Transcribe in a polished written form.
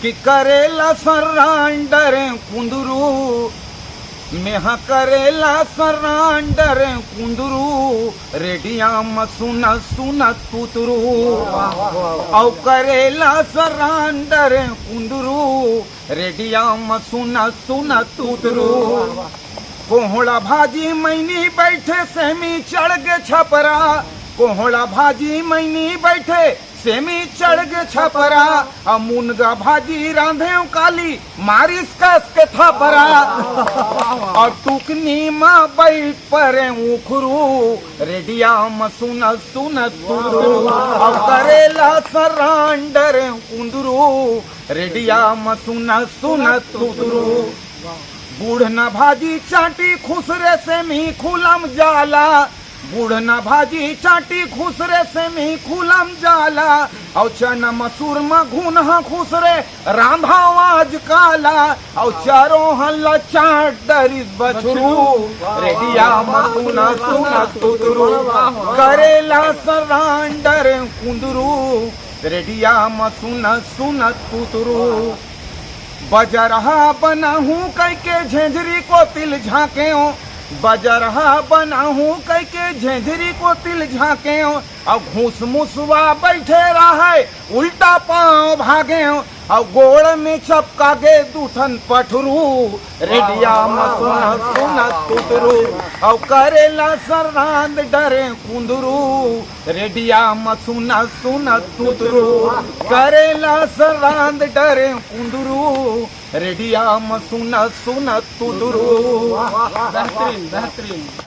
कि करेला सरांडर कुंदरू मेहा करेला सरांडर कुंदरू रेडिया म सुन सुन तुतरू औ करेला सरांडर कुंदरू रेडिया म सुन सुन तुतरू कोहड़ा भाजी मैनी बैठे सेमी चढ़ गे छपरा कोहड़ा भाजी मैनी बैठे सेमी चढ़ गे छपरा मुनगा भाजी रांधे काली मारिस कस के थापरा और टुकनी माँ बैठ परे उखरू रेडिया म सुन सुन तुतरू और करेला सरांडर कुंदरू रेडिया म सुन सुन तुतरू बूढ़ न भाजी चाटी खुसरे से मी खुलम जाला बूढ़ न भाजी चाटी खुसरे से मी खुलम जाला औ चना मसूर म घुन खुसरे रांधा आज काला औ चारो हल्ला चाट डरिस बछरू रेडिया म सुन सुन तुतरू करेला सरांडर कुंदरू रेडिया म सुन सुन तुतरू बजरहा बनाहू कह के झेंझरी को तिल झाके बजरहा बनाहू कह के झेंझरी को तिल झाके और घूस मुसवा बैठे रहे उल्टा पांव भागे और गोड़ में चपका गे दूठन पठरू रेडिया म सुन सुन तुतरू और करेला सरांड डरे कुंदरू रेडिया म सुन सुन तुतरू करेला सरांड डरे कुंदरू रेडिया म सुन सुन तुतरू। बेहतरीन बेहतरीन।